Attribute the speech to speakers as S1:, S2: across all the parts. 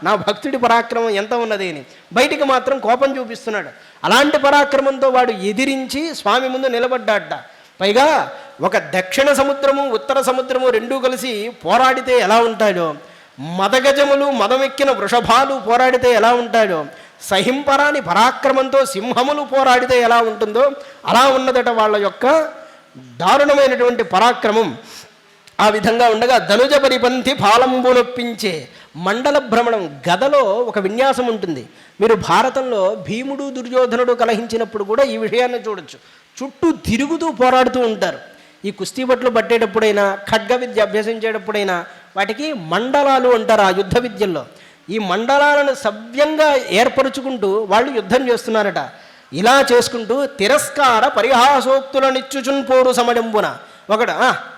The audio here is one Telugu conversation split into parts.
S1: నా భక్తుడి పరాక్రమం ఎంత ఉన్నది అని. బయటికి మాత్రం కోపం చూపిస్తున్నాడు. అలాంటి పరాక్రమంతో వాడు ఎదిరించి స్వామి ముందు నిలబడ్డాట. పైగా ఒక దక్షిణ సముద్రము ఉత్తర సముద్రము రెండూ కలిసి పోరాడితే ఎలా ఉంటాయో, మదగజములు మదమెక్కిన వృషభాలు పోరాడితే ఎలా ఉంటాయో, సహింపరాని పరాక్రమంతో సింహములు పోరాడితే ఎలా ఉంటుందో అలా ఉన్నదట వాళ్ళ యొక్క దారుణమైనటువంటి పరాక్రమం. ఆ విధంగా ఉండగా ధనుజ పరిపంథి పాలంబునొప్పించే మండల భ్రమణం. గదలో ఒక విన్యాసం ఉంటుంది. మీరు భారతంలో భీముడు దుర్యోధనుడు కలహించినప్పుడు కూడా ఈ విషయాన్ని చూడొచ్చు. చుట్టూ తిరుగుతూ పోరాడుతూ ఉంటారు. ఈ కుస్తీ బట్టలు పట్టేటప్పుడైనా ఖడ్గ విద్య అభ్యసించేటప్పుడైనా వాటికి మండలాలు అంటారు. ఆ యుద్ధ విద్యల్లో ఈ మండలాలను సవ్యంగా ఏర్పరుచుకుంటూ వాళ్ళు యుద్ధం చేస్తున్నారట. ఇలా చేసుకుంటూ తిరస్కార పరిహాసోక్తులనిచ్చుచున్ పోరు సమయంబున. ఒకడు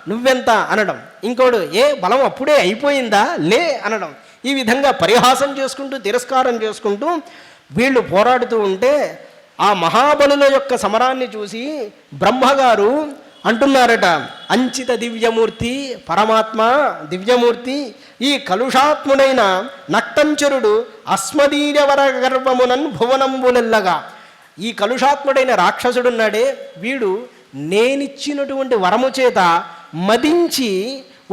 S1: నువ్వెంత అనడం, ఇంకోడు ఏ బలం అప్పుడే అయిపోయిందా లే అనడం. ఈ విధంగా పరిహాసం చేసుకుంటూ తిరస్కారం చేసుకుంటూ వీళ్ళు పోరాడుతూ ఉంటే ఆ మహాబలుల యొక్క సమరాన్ని చూసి బ్రహ్మగారు అంటున్నారట, అంచిత దివ్యమూర్తి పరమాత్మ దివ్యమూర్తి, ఈ కలుషాత్ముడైన నక్తంచరుడు అస్మదీయవర గర్వమునన్ భువనంబులెల్లగా. ఈ కలుషాత్ముడైన రాక్షసుడున్నాడే వీడు నేనిచ్చినటువంటి వరము చేత మదించి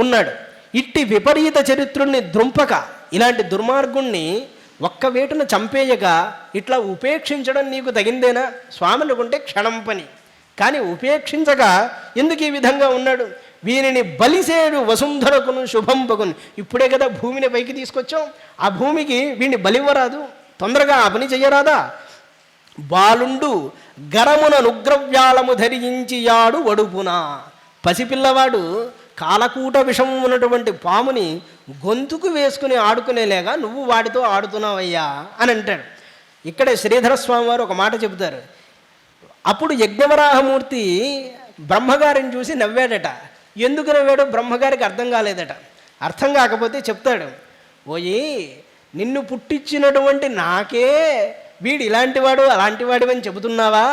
S1: ఉన్నాడు. ఇట్టి విపరీత చరిత్రుణ్ణి ద్రుంపక, ఇలాంటి దుర్మార్గుణ్ణి ఒక్క వేటును చంపేయక ఇట్లా ఉపేక్షించడం నీకు తగిందేనా? స్వామి అనుకుంటే క్షణం పని, కానీ ఉపేక్షించగా ఎందుకు ఈ విధంగా ఉన్నాడు? వీరిని బలిసేడు వసుంధరకును శుభంపకును. ఇప్పుడే కదా భూమిని పైకి తీసుకొచ్చాం, ఆ భూమికి వీడిని బలివ్వరాదు, తొందరగా ఆ పని చెయ్యరాదా? బాలుండు గరమున నుగ్రవ్యాళము ధరించి యాడు వడుపున. పసిపిల్లవాడు కాలకూట విషం ఉన్నటువంటి పాముని గొంతుకు వేసుకుని ఆడుకునేలేగా నువ్వు వాడితో ఆడుతున్నావయ్యా అని అంటాడు. ఇక్కడే శ్రీధరస్వామి వారు ఒక మాట చెబుతారు. అప్పుడు యజ్ఞవరాహమూర్తి బ్రహ్మగారిని చూసి నవ్వాడట. ఎందుకు నవ్వాడో బ్రహ్మగారికి అర్థం కాలేదట. అర్థం కాకపోతే చెప్తాడు, ఓయి నిన్ను పుట్టించినటువంటి నాకే వీడు ఇలాంటివాడు అలాంటివాడు అని చెబుతున్నావా?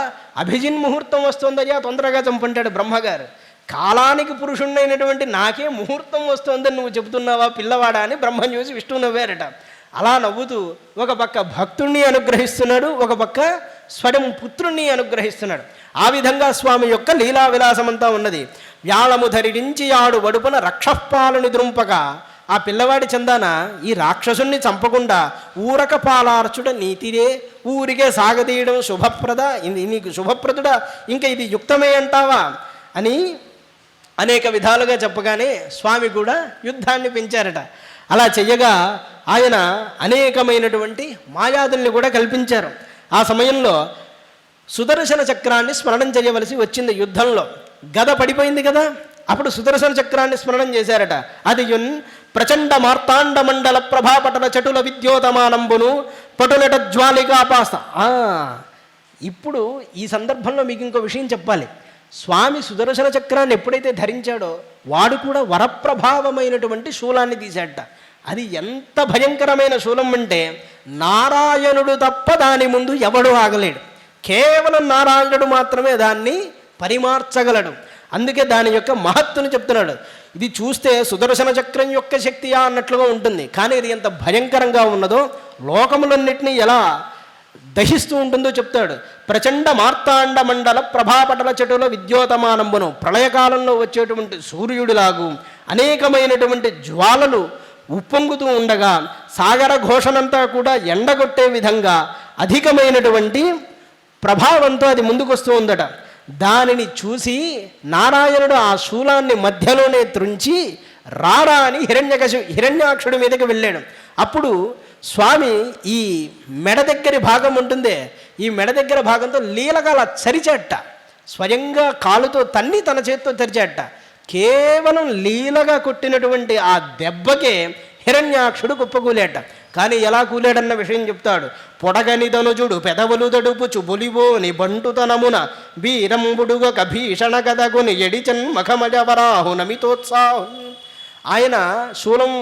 S1: అభిజిన్ ముహూర్తం వస్తుందయ్యా, తొందరగా చంపంటాడు బ్రహ్మగారు. కాలానికి పురుషుణ్ణైనటువంటి నాకే ముహూర్తం వస్తుందని నువ్వు చెబుతున్నావా పిల్లవాడా అని బ్రహ్మను చూసి విష్ణువు నవ్వారట. అలా నవ్వుతూ ఒక పక్క భక్తుణ్ణి అనుగ్రహిస్తున్నాడు, ఒక పక్క స్వయం పుత్రుణ్ణి అనుగ్రహిస్తున్నాడు. ఆ విధంగా స్వామి యొక్క లీలా విలాసమంతా ఉన్నది. వ్యాళము ధరించి ఆడు వడుపున రక్షపాలని ద్రుంపక. ఆ పిల్లవాడి చందాన ఈ రాక్షసుణ్ణి చంపకుండా ఊరక పాలార్చుడ నీతిరే, ఊరికే సాగతీయడం శుభప్రద, నీకు శుభప్రదుడా, ఇంకా ఇది యుక్తమే అంటావా అని అనేక విధాలుగా చెప్పగానే స్వామి కూడా యుద్ధాన్ని పెంచారట. అలా చెయ్యగా ఆయన అనేకమైనటువంటి మాయాదుల్ని కూడా కల్పించారు. ఆ సమయంలో సుదర్శన చక్రాన్ని స్మరణం చేయవలసి వచ్చింది. యుద్ధంలో గద పడిపోయింది కదా, అప్పుడు సుదర్శన చక్రాన్ని స్మరణం చేశారట. అది ప్రచండ మార్తాండ మండల ప్రభాపటల చటుల విద్యోతమానంబును పటులట జ్వాలికాపాస్త. ఇప్పుడు ఈ సందర్భంలో మీకు ఇంకో విషయం చెప్పాలి. స్వామి సుదర్శన చక్రాన్ని ఎప్పుడైతే ధరించాడో వాడు కూడా వరప్రభావమైనటువంటి శూలాన్ని తీశాడట. అది ఎంత భయంకరమైన శూలం అంటే నారాయణుడు తప్ప దాని ముందు ఎవడు ఆగలేడు. కేవలం నారాయణుడు మాత్రమే దాన్ని పరిమార్చగలడు. అందుకే దాని యొక్క మహత్తును చెప్తున్నాడు. ఇది చూస్తే సుదర్శన చక్రం యొక్క శక్తియా అన్నట్లుగా ఉంటుంది, కానీ ఇది ఎంత భయంకరంగా ఉన్నదో, లోకములన్నింటినీ ఎలా దహిస్తూ ఉంటుందో చెప్తాడు. ప్రచండ మార్తాండ మండల ప్రభాపటల చెటుల విద్యోతమానంబును. ప్రళయకాలంలో వచ్చేటువంటి సూర్యుడిలాగు అనేకమైనటువంటి జ్వాలలు ఉప్పొంగుతూ ఉండగా సాగర ఘోషణంతా కూడా ఎండగొట్టే విధంగా అధికమైనటువంటి ప్రభావంతో అది ముందుకొస్తూ ఉందట. దానిని చూసి నారాయణుడు ఆ శూలాన్ని మధ్యలోనే త్రుంచి రారా అని హిరణ్యాక్షుడి మీదకి వెళ్ళాడు. అప్పుడు స్వామి ఈ మెడ దగ్గరి భాగం ఉంటుందే, ఈ మెడ దగ్గర భాగంతో లీలగా అలా చరిచేట, స్వయంగా కాలుతో తన్ని తన చేతితో తెరిచేట. కేవలం లీలగా కొట్టినటువంటి ఆ దెబ్బకే హిరణ్యాక్షుడు కుప్పకూలేట. కానీ ఎలా కూలేడన్న విషయం చెప్తాడు. పొడగని ధనుజుడు పెదవులు దడుపుచు బొలివోని బంటుతనమున వీరంబుడుగ భీషణ గదగుని ఎడిచన్ మఖమజవరాహు నమితోత్సాహు. ఆయన శూలం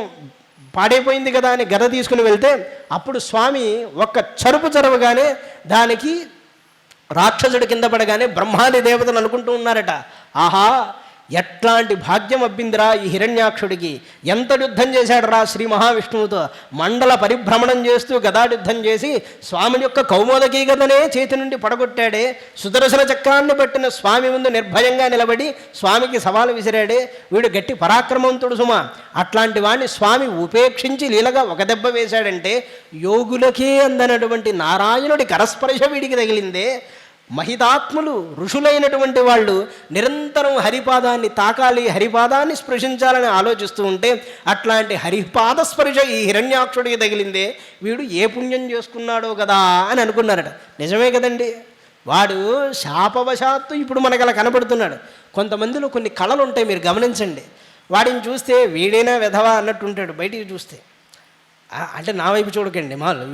S1: పాడైపోయింది కదా అని గద తీసుకుని వెళ్తే అప్పుడు స్వామి ఒక్క చరుపు చరవగానే దానికి రాక్షసుడు కింద పడగానే బ్రహ్మాది దేవతలు అనుకుంటూ ఉన్నారట, ఆహా ఎట్లాంటి భాగ్యం అబ్బిందిరా ఈ హిరణ్యాక్షుడికి, ఎంత యుద్ధం చేశాడు రా శ్రీ మహావిష్ణువుతో, మండల పరిభ్రమణం చేస్తూ గదాయుద్ధం చేసి స్వామి యొక్క కౌమోదకీ గదనే చేతి నుండి పడగొట్టాడే, సుదర్శన చక్రాన్ని పట్టిన స్వామి ముందు నిర్భయంగా నిలబడి స్వామికి సవాలు విసిరాడే, వీడు గట్టి పరాక్రమవంతుడు సుమా. అట్లాంటి వాడిని స్వామి ఉపేక్షించి లీలగా ఒక దెబ్బ వేశాడంటే యోగులకే అందనటువంటి నారాయణుడి కరస్పర్శ వీడికి తగిలిందే. మహితాత్ములు ఋషులైనటువంటి వాళ్ళు నిరంతరం హరిపాదాన్ని తాకాలి, హరిపాదాన్ని స్పృశించాలని ఆలోచిస్తూ ఉంటే అట్లాంటి హరిపాద స్పర్శ ఈ హిరణ్యాక్షుడికి తగిలిందే, వీడు ఏ పుణ్యం చేసుకున్నాడో కదా అని అనుకున్నారట. నిజమే కదండి. వాడు శాపవశాత్తు ఇప్పుడు మనకు అలా కనపడుతున్నాడు. కొంతమందిలో కొన్ని కళలు ఉంటాయి, మీరు గమనించండి. వాడిని చూస్తే వీడైనా వెధవా అన్నట్టు ఉంటాడు బయటికి చూస్తే. అంటే నా వైపు చూడకండి, మాలు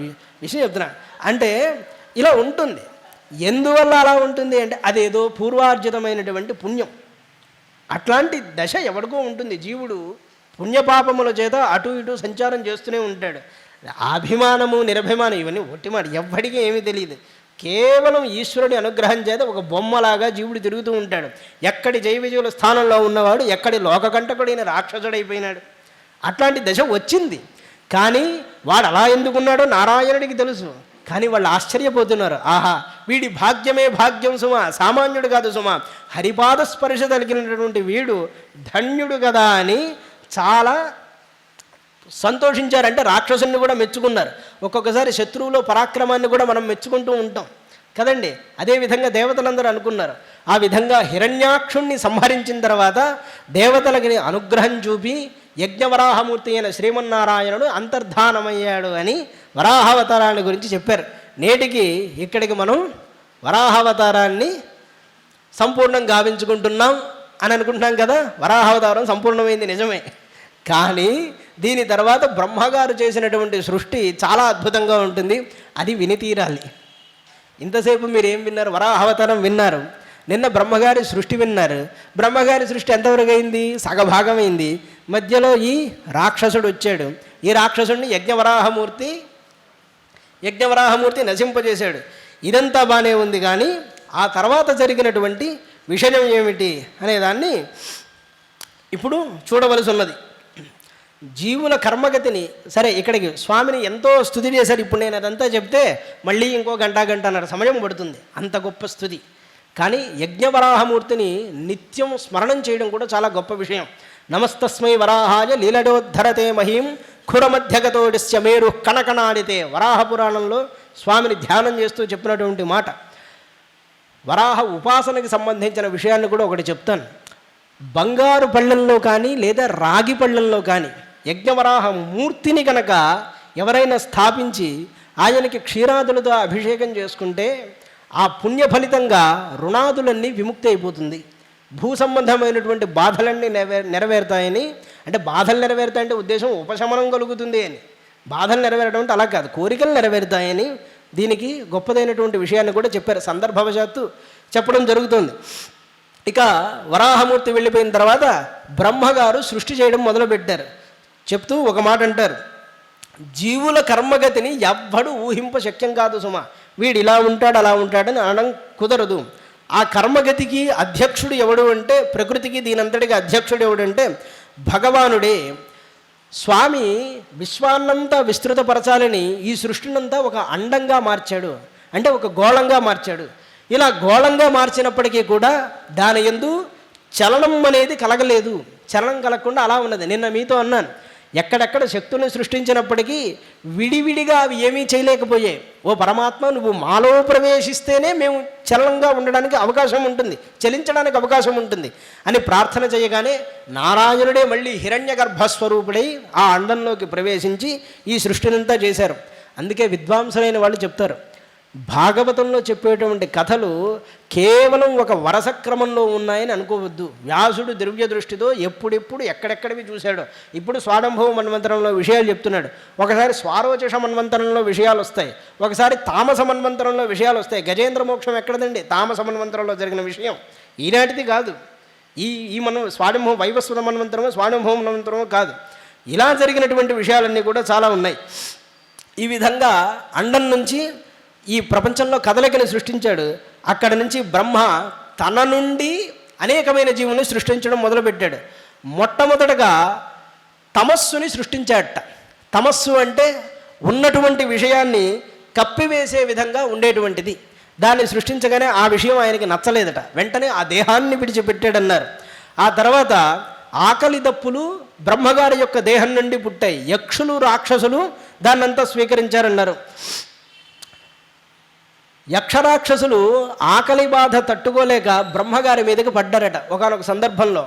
S1: విషయం చెప్తున్నా. అంటే ఇలా ఉంటుంది. ఎందువల్ల అలా ఉంటుంది అంటే అదేదో పూర్వార్జితమైనటువంటి పుణ్యం. అట్లాంటి దశ ఎవరికో ఉంటుంది. జీవుడు పుణ్యపాపముల చేత అటు ఇటు సంచారం చేస్తూనే ఉంటాడు. అభిమానము నిరభిమానం ఇవన్నీ ఒట్టిమాట, ఎవ్వడికి ఏమీ తెలియదు. కేవలం ఈశ్వరుడి అనుగ్రహం చేత ఒక బొమ్మలాగా జీవుడు తిరుగుతూ ఉంటాడు. ఎక్కడి జయ విజయుల స్థానంలో ఉన్నవాడు ఎక్కడి లోకకంటకుడైన రాక్షసుడైపోయినాడు. అట్లాంటి దశ వచ్చింది. కానీ వాడు అలా ఎందుకున్నాడో నారాయణుడికి తెలుసు. కానీ వాళ్ళు ఆశ్చర్యపోతున్నారు. ఆహా, వీడి భాగ్యమే భాగ్యం సుమా, సామాన్యుడు కాదు సుమా, హరిపాద స్పర్శ కలిగినటువంటి వీడు ధన్యుడు కదా అని చాలా సంతోషించారంటే రాక్షసుని కూడా మెచ్చుకున్నారు. ఒక్కొక్కసారి శత్రువులో పరాక్రమాన్ని కూడా మనం మెచ్చుకుంటూ ఉంటాం కదండి. అదేవిధంగా దేవతలందరూ అనుకున్నారు. ఆ విధంగా హిరణ్యాక్షుణ్ణి సంహరించిన తర్వాత దేవతలకి అనుగ్రహం చూపి యజ్ఞవరాహమూర్తి అయిన శ్రీమన్నారాయణుడు అంతర్ధానమయ్యాడు అని వరాహావతారాన్ని గురించి చెప్పారు. నేటికి ఇక్కడికి మనం వరాహావతారాన్ని సంపూర్ణం గావించుకుంటున్నాం అని అనుకుంటున్నాం కదా. వరాహావతారం సంపూర్ణమైంది నిజమే. కానీ దీని తర్వాత బ్రహ్మగారు చేసినటువంటి సృష్టి చాలా అద్భుతంగా ఉంటుంది. అది విని తీరాలి. ఇంతసేపు మీరు ఏం విన్నారు? వరాహావతారం విన్నారు. నిన్న బ్రహ్మగారి సృష్టి విన్నారు. బ్రహ్మగారి సృష్టి ఎంతవరకు అయింది? సగభాగమైంది. మధ్యలో ఈ రాక్షసుడు వచ్చాడు. ఈ రాక్షసుడిని యజ్ఞవరాహమూర్తి నశింపజేశాడు. ఇదంతా బాగానే ఉంది. కానీ ఆ తర్వాత జరిగినటువంటి విషయం ఏమిటి అనేదాన్ని ఇప్పుడు చూడవలసి ఉన్నది. జీవుల కర్మగతిని సరే, ఇక్కడికి స్వామిని ఎంతో స్తుతి చేశారు. ఇప్పుడు నేను అదంతా చెప్తే మళ్ళీ ఇంకో గంటన్నర సమయం పడుతుంది, అంత గొప్ప స్తుతి. కానీ యజ్ఞవరాహమూర్తిని నిత్యం స్మరణం చేయడం కూడా చాలా గొప్ప విషయం. నమస్తస్మై వరాహాయ లీలడోద్ధరతే మహీం ఖురమధ్యగతోడిస్య మేరు కణకణాడితే, వరాహ పురాణంలో స్వామిని ధ్యానం చేస్తూ చెప్పినటువంటి మాట. వరాహ ఉపాసనకి సంబంధించిన విషయాన్ని కూడా ఒకటి చెప్తాను. బంగారు పళ్ళల్లో కానీ లేదా రాగి పళ్ళల్లో కానీ యజ్ఞవరాహ మూర్తిని కనుక ఎవరైనా స్థాపించి ఆయనకి క్షీరాదులతో అభిషేకం చేసుకుంటే ఆ పుణ్య ఫలితంగా రుణాదులన్నీ విముక్తి అయిపోతుంది. భూ సంబంధమైనటువంటి బాధలన్నీ నెరవేరుతాయని. అంటే బాధలు నెరవేరుతాయంటే ఉద్దేశం ఉపశమనం కలుగుతుంది అని. బాధలు నెరవేరడం అంటే అలా కాదు, కోరికలు నెరవేరుతాయని దీనికి గొప్పదైనటువంటి విషయాన్ని కూడా చెప్పారు. సందర్భవశాత్తు చెప్పడం జరుగుతుంది. ఇక వరాహమూర్తి వెళ్ళిపోయిన తర్వాత బ్రహ్మగారు సృష్టి చేయడం మొదలుపెట్టారు. చెప్తూ ఒక మాట అంటారు, జీవుల కర్మగతిని ఎవ్వడు ఊహింప శక్యం కాదు సుమా. వీడు ఇలా ఉంటాడు అలా ఉంటాడని అనడం కుదరదు. ఆ కర్మగతికి అధ్యక్షుడు ఎవడు అంటే, ప్రకృతికి దీనంతటికి అధ్యక్షుడు ఎవడంటే భగవానుడే. స్వామి విశ్వాన్నంతా విస్తృతపరచాలని ఈ సృష్టినంతా ఒక అండంగా మార్చాడు, అంటే ఒక గోళంగా మార్చాడు. ఇలా గోళంగా మార్చినప్పటికీ కూడా దాని యందు చలనం అనేది కలగలేదు. చలనం కలగకుండా అలా ఉన్నది. నిన్న మీతో అన్నాను, ఎక్కడెక్కడ శక్తులను సృష్టించినప్పటికీ విడివిడిగా అవి ఏమీ చేయలేకపోయాయి. ఓ పరమాత్మ, నువ్వు మాలో ప్రవేశిస్తేనే మేము చలనంగా ఉండడానికి అవకాశం ఉంటుంది, చలించడానికి అవకాశం ఉంటుంది అని ప్రార్థన చేయగానే నారాయణుడే మళ్ళీ హిరణ్య గర్భస్వరూపుడై ఆ అండంలోకి ప్రవేశించి ఈ సృష్టినంతా చేశారు. అందుకే విద్వాంసులైన వాళ్ళు చెప్తారు, భాగవతంలో చెప్పేటువంటి కథలు కేవలం ఒక వరస క్రమంలో ఉన్నాయని అనుకోవద్దు. వ్యాసుడు దివ్య దృష్టితో ఎప్పుడెప్పుడు ఎక్కడెక్కడివి చూశాడో. ఇప్పుడు స్వాడంభవ మన్వంతరంలో విషయాలు చెప్తున్నాడు, ఒకసారి స్వారోచష మన్వంతరంలో విషయాలు వస్తాయి, ఒకసారి తామస మన్వంతరంలో విషయాలు వస్తాయి. గజేంద్ర మోక్షం ఎక్కడదండి? తామస మన్వంతరంలో జరిగిన విషయం, ఈనాటిది కాదు. ఈ స్వాడంభవ వైవస్వత మన్వంతరమో స్వాడంభవ మన్వంతరమో కాదు. ఇలా జరిగినటువంటి విషయాలన్నీ కూడా చాలా ఉన్నాయి. ఈ విధంగా అండం నుంచి ఈ ప్రపంచంలో కదలికని సృష్టించాడు. అక్కడ నుంచి బ్రహ్మ తన నుండి అనేకమైన జీవుల్ని సృష్టించడం మొదలుపెట్టాడు. మొట్టమొదటగా తమస్సుని సృష్టించాడట. తమస్సు అంటే ఉన్నటువంటి విషయాన్ని కప్పివేసే విధంగా ఉండేటువంటిది. దాన్ని సృష్టించగానే ఆ విషయం ఆయనకి నచ్చలేదట. వెంటనే ఆ దేహాన్ని విడిచిపెట్టాడన్నారు. ఆ తర్వాత ఆకలి దప్పులు బ్రహ్మగారి యొక్క దేహం నుండి పుట్టాయి. యక్షులు రాక్షసులు దాన్నంతా స్వీకరించారన్నారు. యక్షరాక్షసులు ఆకలి బాధ తట్టుకోలేక బ్రహ్మగారి మీదకి పడ్డారట ఒకానొక సందర్భంలో.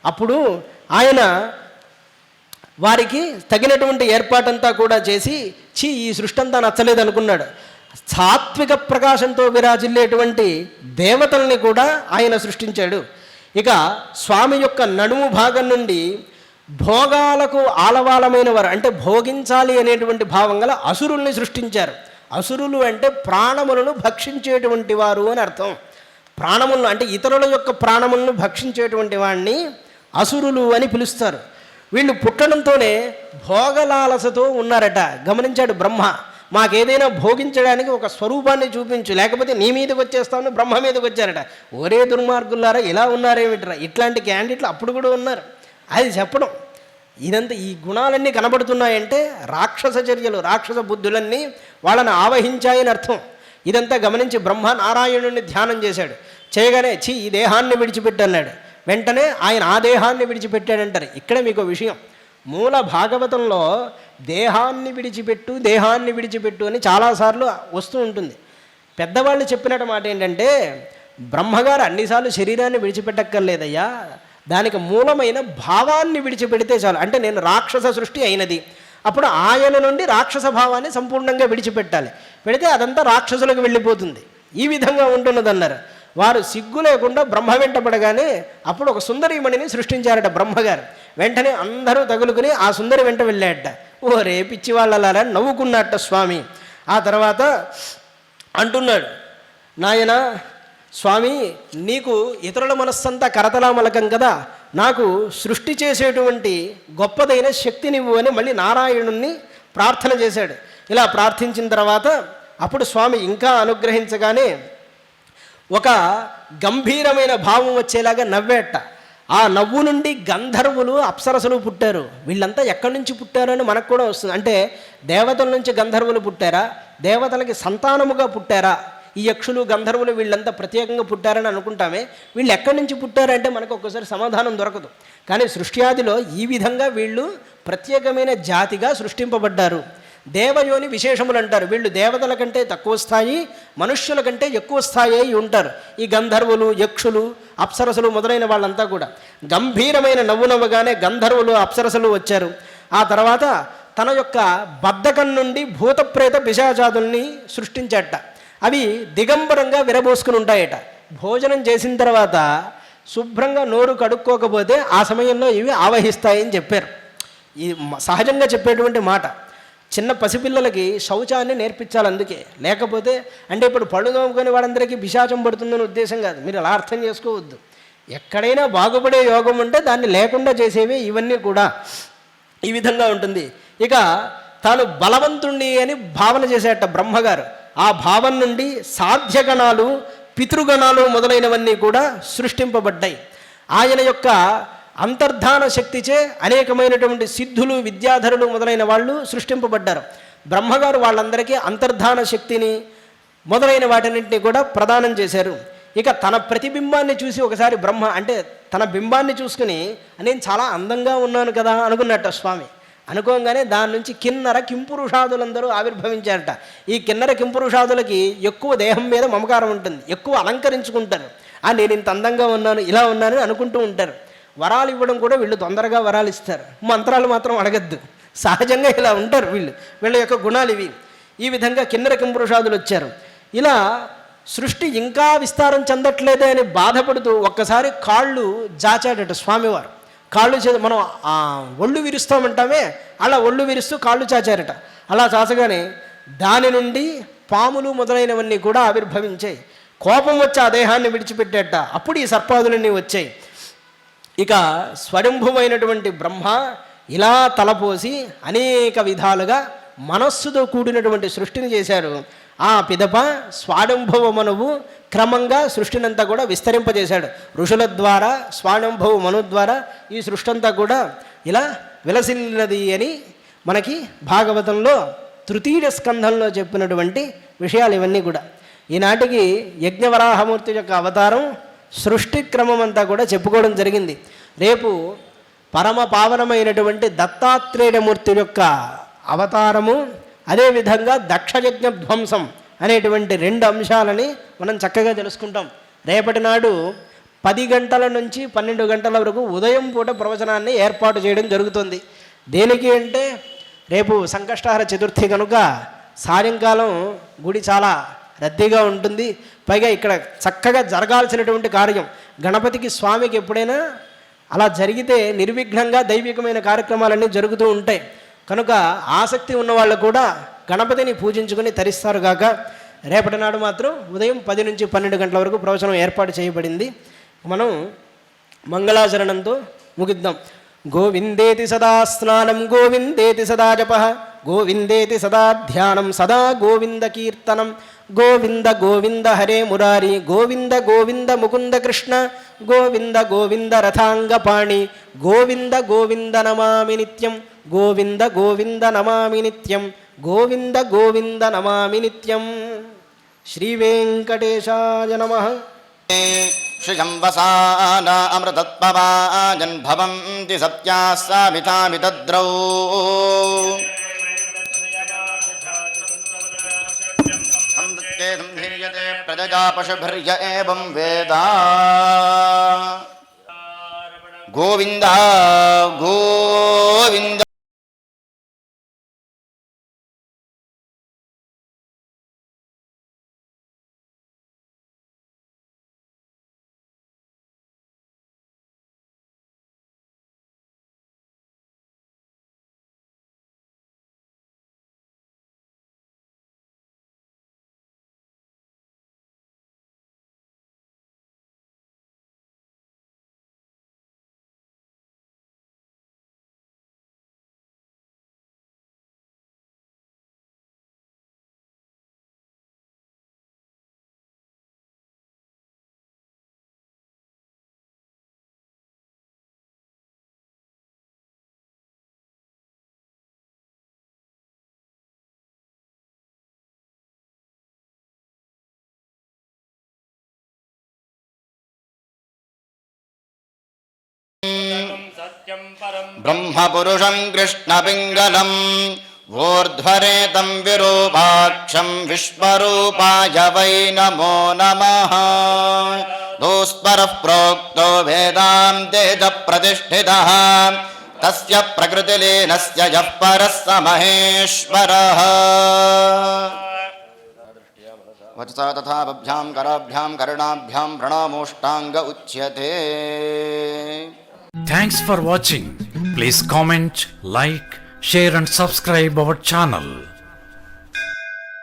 S1: అప్పుడు ఆయన వారికి తగినటువంటి ఏర్పాటంతా కూడా చేసి ఈ సృష్టి అంతా నచ్చలేదు అనుకున్నాడు. సాత్విక ప్రకాశంతో విరాజిల్లేటువంటి దేవతల్ని కూడా ఆయన సృష్టించాడు. ఇక స్వామి యొక్క నడుము భాగం నుండి భోగాలకు ఆలవాలమైన వారు, అంటే భోగించాలి అనేటువంటి భావం గల అసురుల్ని సృష్టించారు. అసురులు అంటే ప్రాణములను భక్షించేటువంటి వారు అని అర్థం. ప్రాణములను అంటే ఇతరుల యొక్క ప్రాణములను భక్షించేటువంటి వాడిని అసురులు అని పిలుస్తారు. వీళ్ళు పుట్టడంతోనే భోగలాలసతో ఉన్నారట. గమనించాడు బ్రహ్మ, మాకేదైనా భోగించడానికి ఒక స్వరూపాన్ని చూపించు, లేకపోతే నీ మీదకి వచ్చేస్తామని బ్రహ్మ మీదకి వచ్చారట. ఒరే దుర్మార్గులారా, ఇలా ఉన్నారేమిట్రా, ఇట్లాంటి క్యాండిడేట్లు అప్పుడు కూడా ఉన్నారు. అది చెప్పడం. ఇదంతా ఈ గుణాలన్నీ కనబడుతున్నాయంటే రాక్షస చర్యలు, రాక్షస బుద్ధులన్నీ వాళ్ళని ఆవహించాయని అర్థం. ఇదంతా గమనించి బ్రహ్మ నారాయణుడిని ధ్యానం చేశాడు. చేయగానే ఈ దేహాన్ని విడిచిపెట్టన్నాడు. వెంటనే ఆయన ఆ దేహాన్ని విడిచిపెట్టాడంటారు. ఇక్కడ మీకు విషయం, మూల భాగవతంలో దేహాన్ని విడిచిపెట్టు, దేహాన్ని విడిచిపెట్టు అని చాలాసార్లు వస్తూ ఉంటుంది. పెద్దవాళ్ళు చెప్పినట్టు మాట ఏంటంటే, బ్రహ్మగారు అన్నిసార్లు శరీరాన్ని విడిచిపెట్టక్కర్లేదయ్యా, దానికి మూలమైన భావాన్ని విడిచిపెడితే చాలు. అంటే నేను రాక్షస సృష్టి అయినది, అప్పుడు ఆయన నుండి రాక్షస భావాన్ని సంపూర్ణంగా విడిచిపెట్టాలి. పెడితే అదంతా రాక్షసులకు వెళ్ళిపోతుంది. ఈ విధంగా ఉంటున్నదన్నారు. వారు సిగ్గు లేకుండా బ్రహ్మ వెంట పడగానే అప్పుడు ఒక సుందరీమణిని సృష్టించారట బ్రహ్మగారు. వెంటనే అందరూ తగులుకుని ఆ సుందరి వెంట వెళ్ళాడట. ఓరే పిచ్చి వాళ్ళలారా నవ్వుకున్నట్ట స్వామి. ఆ తర్వాత అంటున్నాడు, నాయన స్వామి, నీకు ఇతరుల మనస్సంతా కరతలామలకం కదా, నాకు సృష్టి చేసేటువంటి గొప్పదైన శక్తినివ్వు అని మళ్ళీ నారాయణుణ్ణి ప్రార్థన చేశాడు. ఇలా ప్రార్థించిన తర్వాత అప్పుడు స్వామి ఇంకా అనుగ్రహించగానే ఒక గంభీరమైన భావం వచ్చేలాగా నవ్వేట. ఆ నవ్వు నుండి గంధర్వులు అప్సరసలు పుట్టారు. వీళ్ళంతా ఎక్కడి నుంచి పుట్టారని మనకు కూడా వస్తుంది. అంటే దేవతల నుంచి గంధర్వులు పుట్టారా, దేవతలకి సంతానముగా పుట్టారా, ఈ యక్షులు గంధర్వులు వీళ్ళంతా ప్రత్యేకంగా పుట్టారని అనుకుంటామే. వీళ్ళు ఎక్కడి నుంచి పుట్టారంటే మనకు ఒక్కసారి సమాధానం దొరకదు. కానీ సృష్ట్యాదిలో ఈ విధంగా వీళ్ళు ప్రత్యేకమైన జాతిగా సృష్టింపబడ్డారు. దేవయోని విశేషములు అంటారు. వీళ్ళు దేవతల కంటే తక్కువ స్థాయి, మనుష్యుల కంటే ఎక్కువ స్థాయి అయి ఉంటారు. ఈ గంధర్వులు, యక్షులు, అప్సరసలు మొదలైన వాళ్ళంతా కూడా గంభీరమైన నవ్వు నవ్వగానే గంధర్వులు, అప్సరసలు వచ్చారు. ఆ తర్వాత తన యొక్క బద్ధకం నుండి భూతప్రేత పిశాచాదుల్ని సృష్టించాట. అవి దిగంబరంగా విరబోసుకుని ఉంటాయట. భోజనం చేసిన తర్వాత శుభ్రంగా నోరు కడుక్కోకపోతే ఆ సమయంలో ఇవి ఆవహిస్తాయని చెప్పారు. ఇది సహజంగా చెప్పేటువంటి మాట. చిన్న పసిపిల్లలకి శౌచాన్ని నేర్పించాలి. అందుకే, లేకపోతే అంటే ఇప్పుడు పళ్ళు తోముకొని వాళ్ళందరికీ పిశాచం పడుతుందని ఉద్దేశం కాదు. మీరు అలా అర్థం చేసుకోవద్దు. ఎక్కడైనా బాగుపడే యోగం ఉంటే దాన్ని లేకుండా చేసేవి ఇవన్నీ కూడా. ఈ విధంగా ఉంటుంది. ఇక తాను బలవంతుణ్ణి అని భావన చేసేట బ్రహ్మగారు. ఆ భావం నుండి సాధ్యగణాలు, పితృగణాలు మొదలైనవన్నీ కూడా సృష్టింపబడ్డాయి. ఆయన యొక్క అంతర్ధాన శక్తిచే అనేకమైనటువంటి సిద్ధులు, విద్యాధరులు మొదలైన వాళ్ళు సృష్టింపబడ్డారు. బ్రహ్మగారు వాళ్ళందరికీ అంతర్ధాన శక్తిని మొదలైన వాటినింటినీ కూడా ప్రదానం చేశారు. ఇక తన ప్రతిబింబాన్ని చూసి ఒకసారి బ్రహ్మ అంటే తన బింబాన్ని చూసుకుని నేను చాలా అందంగా ఉన్నాను కదా అనుకున్నట్ట స్వామి. అనుకోగానే దాని నుంచి కిన్నర కింపురుషాదులందరూ ఆవిర్భవించారట. ఈ కిన్నర కింపురుషాదులకి ఎక్కువ దేహం మీద మమకారం ఉంటుంది, ఎక్కువ అలంకరించుకుంటారు. నేను ఇంత అందంగా ఉన్నాను, ఇలా ఉన్నాను అనుకుంటూ ఉంటారు. వరాలు ఇవ్వడం కూడా వీళ్ళు తొందరగా వరాలు ఇస్తారు, మంత్రాలు మాత్రం అడగద్దు. సహజంగా ఇలా ఉంటారు వీళ్ళు, వీళ్ళ యొక్క గుణాలు ఇవి. ఈ విధంగా కిన్నర కింపురుషాదులు వచ్చారు. ఇలా సృష్టి ఇంకా విస్తారం చెందట్లేదే అని బాధపడుతూ ఒక్కసారి కాళ్ళు జాచాడట స్వామివారు. కాళ్ళు మనం ఒళ్ళు విరుస్తామంటామే, అలా ఒళ్ళు విరుస్తూ కాళ్ళు చాచారట. అలా చాచగానే దాని నుండి పాములు మొదలైనవన్నీ కూడా ఆవిర్భవించాయి. కోపం వచ్చి ఆ దేహాన్ని విడిచిపెట్టేట. అప్పుడు ఈ సర్పాదులన్నీ వచ్చాయి. ఇక స్వయంభువైనటువంటి బ్రహ్మ ఇలా తలపోసి అనేక విధాలుగా మనస్సుతో కూడినటువంటి సృష్టిని చేశారు. ఆ పిదప స్వానుభవ మనువు క్రమంగా సృష్టినంతా కూడా విస్తరింపజేశాడు. ఋషుల ద్వారా స్వానుభవ మను ద్వారా ఈ సృష్టి అంతా కూడా ఇలా విలసిల్లినది అని మనకి భాగవతంలో తృతీయ స్కంధంలో చెప్పినటువంటి విషయాలు ఇవన్నీ కూడా. ఈనాటికి యజ్ఞవరాహమూర్తి యొక్క అవతారం సృష్టి క్రమం అంతా కూడా చెప్పుకోవడం జరిగింది. రేపు పరమ పావనమైనటువంటి దత్తాత్రేయమూర్తి యొక్క అవతారము, అదేవిధంగా దక్షయజ్ఞ ధ్వంసం అనేటువంటి 2 అంశాలని మనం చక్కగా తెలుసుకుంటాం. రేపటి నాడు 10 గంటల నుంచి 12 గంటల వరకు ఉదయం పూట ప్రవచనాన్ని ఏర్పాటు చేయడం జరుగుతుంది. దేనికి అంటే రేపు సంకష్టహర చతుర్థి కనుక సాయంకాలం గుడి చాలా రద్దీగా ఉంటుంది. పైగా ఇక్కడ చక్కగా జరగాల్సినటువంటి కార్యం గణపతికి స్వామికి ఎప్పుడైనా అలా జరిగితే నిర్విఘ్నంగా దైవికమైన కార్యక్రమాలన్నీ జరుగుతూ ఉంటాయి. కనుక ఆసక్తి ఉన్నవాళ్ళు కూడా గణపతిని పూజించుకొని తరిస్తారు కాక రేపటి నాడు మాత్రం ఉదయం 10 నుంచి 12 గంటల వరకు ప్రవచనం ఏర్పాటు చేయబడింది. మనం మంగళాచరణంతో ముగిద్దాం. గోవిందేతి సదా స్నానం గోవిందేతి సదా జపః గోవిందేతి సదా ధ్యానం సదా గోవింద కీర్తనం గోవింద గోవింద హరే మురారి గోవింద గోవింద ముకుంద కృష్ణ గోవింద గోవింద రథాంగపాణి గోవింద గోవింద నమామి నిత్యం గోవింద గోవింద నమామి నిత్యం గోవింద గోవింద నమామి నిత్యం. శ్రీ వెంకటేశాయ నమః.
S2: శ్రియంవసాన అమృతత్పవాజన్భవంతి సత్యాः సామితామి తద్రౌ సంధీయతే ప్రజగా పశుభిర్య ఏవం వేద. గోవింద గోవింద. బ్రహ్మపురుషం కృష్ణపింగళం ఊర్ధ్వరేతం విరూపాక్షం విశ్వరూపాయ వై నమో నమః. దోస్పరః ప్రోక్తో వేదాంతే చ ప్రతిష్ఠితః తస్య ప్రకృతిలీనస్య యః పరః స మహేశ్వరః. వచసా తథా బభ్యాం కరాభ్యాం కర్ణాభ్యాం ప్రణామోష్టాంగ ఉచ్యతే.
S3: Thanks for watching. Please comment, like, share and subscribe our channel.